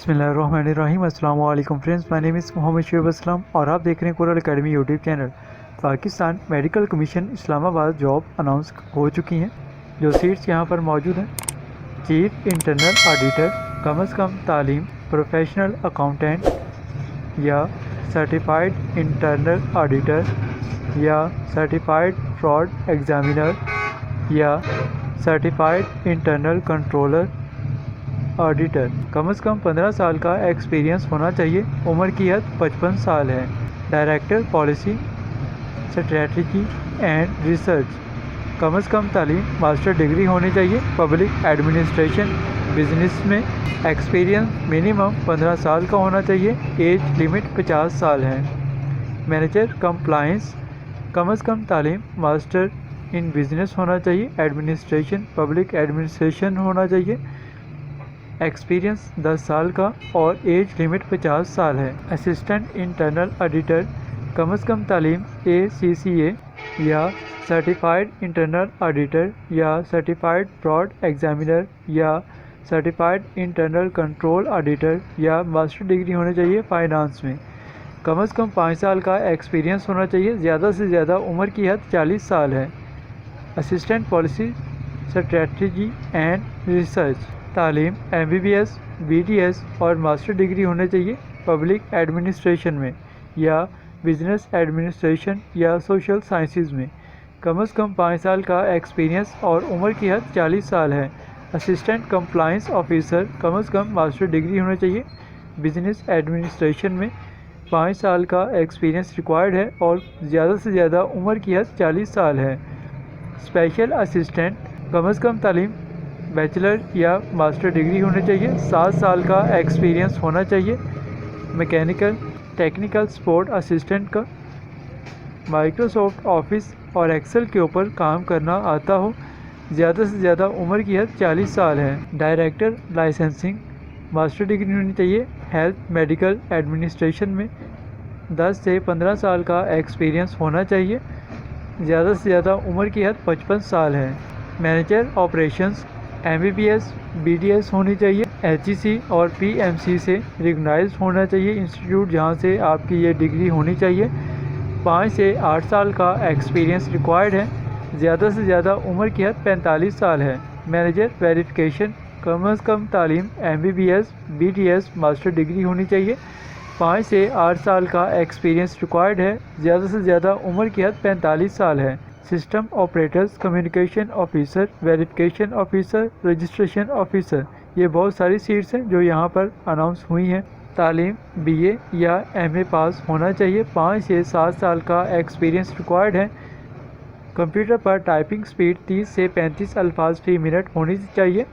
بسم اللہ الرحمن الرحیم۔ السلام علیکم فرینڈز، مائی نیم از محمد شعیب اسلام اور آپ دیکھ رہے ہیں قرآن academy YouTube channel. Pakistan medical commission Islamabad job announce ہو چکی ہیں۔ جو سیٹس یہاں پر موجود ہیں: چیف انٹرنل آڈیٹر، کم از کم تعلیم پروفیشنل اکاؤنٹنٹ یا سرٹیفائڈ انٹرنل آڈیٹر یا سرٹیفائڈ فراڈ ایگزامینر یا سرٹیفائڈ انٹرنل کنٹرولر آڈیٹر۔ کم از کم 15 سال کا ایکسپیرینس ہونا چاہیے۔ عمر کی حد 55 سال ہے۔ Director policy strategy and research, کم از کم تعلیم ماسٹر ڈگری ہونی چاہیے۔ پبلک ایڈمنسٹریشن بزنس میں ایکسپیرینس منیمم 15 سال کا ہونا چاہیے۔ ایج لمٹ 50 سال ہے۔ مینیجر کمپلائنس، کم از کم تعلیم ماسٹر ان بزنس ہونا چاہیے۔ ایڈمنسٹریشن پبلک ایڈمنسٹریشن ہونا چاہیے۔ ایکسپیرینس 10 سال کا اور ایج لمٹ 50 سال ہے۔ اسسٹنٹ انٹرنل آڈیٹر، کم از کم تعلیم ACCA یا سرٹیفائڈ انٹرنل آڈیٹر یا سرٹیفائڈ فراڈ ایگزامینر یا سرٹیفائڈ انٹرنل کنٹرول آڈیٹر یا ماسٹر ڈگری ہونی چاہیے فائنانس میں۔ کم از کم 5 سال کا ایکسپیرینس ہونا چاہیے۔ زیادہ سے زیادہ عمر کی حد 40 سال ہے۔ Assistant policy strategy and research, تعلیم MBBS BDS اور ماسٹر ڈگری ہونے چاہیے۔ پبلک ایڈمنسٹریشن میں یا بزنس ایڈمنسٹریشن یا سوشل سائنسز میں۔ کم از کم 5 سال کا ایکسپیرینس اور عمر کی حد 40 سال ہے۔ اسسٹنٹ کمپلائنس آفیسر، کم از کم ماسٹر ڈگری ہونا چاہیے۔ بزنس ایڈمنسٹریشن میں 5 سال کا ایکسپیرینس ریکوائرڈ ہے اور زیادہ سے زیادہ عمر کی حد 40 سال ہے۔ اسپیشل اسسٹنٹ، کم از کم تعلیم بیچلر یا ماسٹر ڈگری ہونی چاہیے۔ 7 سال کا ایکسپیرینس ہونا چاہیے۔ میکینیکل ٹیکنیکل سپورٹ اسسٹنٹ کا مائکروسافٹ آفس اور ایکسل کے اوپر کام کرنا آتا ہو۔ زیادہ سے زیادہ عمر کی حد 40 سال ہے۔ ڈائریکٹر لائسنسنگ، ماسٹر ڈگری ہونی چاہیے۔ ہیلتھ میڈیکل ایڈمنسٹریشن میں 10 سے 15 سال کا ایکسپیرینس ہونا چاہیے۔ زیادہ سے زیادہ عمر کی حد 55 سال ہے۔ مینیجر آپریشنز، MBBS BDS ہونی چاہیے۔ HEC اور PMC سے ریکگنائزڈ ہونا چاہیے انسٹیٹیوٹ جہاں سے آپ کی یہ ڈگری ہونی چاہیے۔ 5 سے 8 سال کا ایکسپیرینس ریکوائرڈ ہے۔ زیادہ سے زیادہ عمر کی حد 45 سال ہے۔ مینیجر ویریفیکیشن، کم از کم تعلیم MBBS BDS ماسٹر ڈگری ہونی چاہیے۔ 5 سے 8 سال کا ایکسپیرینس ریکوائرڈ ہے۔ زیادہ سے زیادہ عمر کی حد 45 سال ہے۔ System operators, communication officer, verification officer, registration officer, یہ بہت ساری سیٹس ہیں جو یہاں پر اناؤنس ہوئی ہیں۔ تعلیم BA یا MA پاس ہونا چاہیے۔ 5 سے 7 سال کا ایکسپیرینس ریکوائرڈ ہے۔ کمپیوٹر پر ٹائپنگ سپیڈ 30 سے 35 الفاظ فی منٹ ہونی چاہیے۔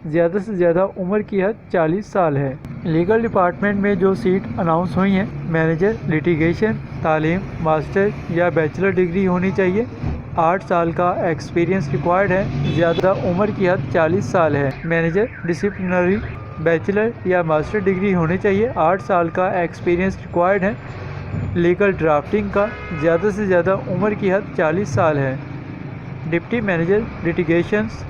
زیادہ سے زیادہ عمر کی حد 40 سال ہے۔ لیگل ڈپارٹمنٹ میں جو سیٹ اناؤنس ہوئی ہیں: مینیجر لیٹیگیشن، تعلیم ماسٹر یا بیچلر ڈگری ہونی چاہیے۔ 8 سال کا ایکسپیرینس ریکوائرڈ ہے۔ زیادہ عمر کی حد 40 سال ہے۔ مینیجر ڈسپلنری، بیچلر یا ماسٹر ڈگری ہونی چاہیے۔ 8 سال کا ایکسپیرینس ریکوائرڈ ہے۔ لیگل ڈرافٹنگ کا زیادہ سے زیادہ عمر کی حد 40 سال ہے۔ ڈپٹی مینیجر لیٹیگیشنز،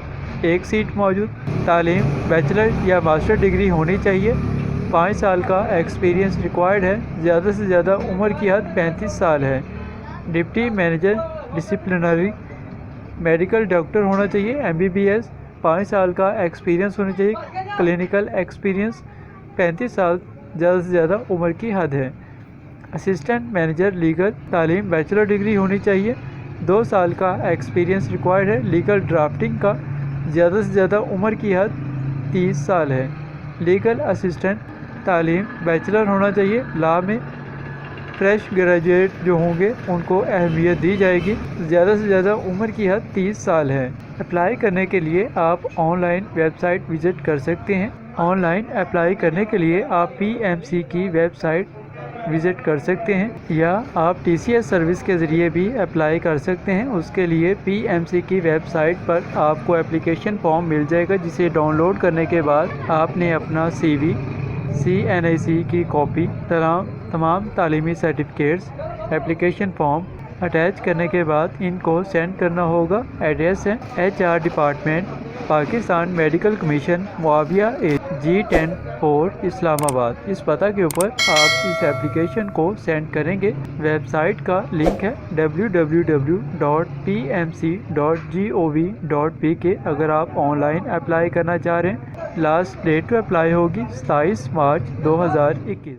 1 سیٹ موجود۔ تعلیم بیچلر یا ماسٹر ڈگری ہونی چاہیے۔ 5 سال کا ایکسپیرینس ریکوائرڈ ہے۔ زیادہ سے زیادہ عمر کی حد 35 سال ہے۔ Deputy manager disciplinary, medical doctor ہونا چاہیے۔ MBBS 5 سال کا ایکسپیرینس ہونا چاہیے۔ کلینیکل ایکسپیرینس 35 سال زیادہ سے زیادہ عمر کی حد ہے۔ اسسٹنٹ مینیجر لیگل، تعلیم بیچلر ڈگری ہونی چاہیے۔ 2 سال کا ایکسپیرینس ریکوائرڈ ہے۔ لیگل ڈرافٹنگ کا زیادہ سے زیادہ عمر کی حد 30 سال ہے۔ لیگل اسسٹنٹ، تعلیم بیچلر ہونا چاہیے۔ لا میں فریش گریجویٹ جو ہوں گے ان کو اہمیت دی جائے گی۔ زیادہ سے زیادہ عمر کی حد 30 سال ہے۔ اپلائی کرنے کے لیے آپ online website visit کر سکتے ہیں۔ آن لائن اپلائی کرنے کے لیے آپ PMC کی ویب سائٹ وزٹ کر سکتے ہیں یا آپ TCS سروس کے ذریعے بھی اپلائی کر سکتے ہیں۔ اس کے لیے PMC کی ویب سائٹ پر آپ کو اپلیکیشن فارم مل جائے گا جسے ڈاؤن لوڈ کرنے کے بعد آپ نے اپنا CV، CNIC کی کاپی، تمام تعلیمی سرٹیفکیٹس، اپلیکیشن فارم اٹیچ کرنے کے بعد ان کو سینڈ کرنا ہوگا۔ ایڈریس ہے HR department, Pakistan medical commission, Muawiya G10 4 Islamabad. اس پتہ کے اوپر آپ اس اپلیکیشن کو سینڈ کریں گے۔ ویب سائٹ کا لنک ہے www.pmc.gov.pk۔ اگر آپ آن لائن اپلائی کرنا چاہ رہے ہیں، لاسٹ ڈیٹ پہ اپلائی ہوگی 27 مارچ 2021۔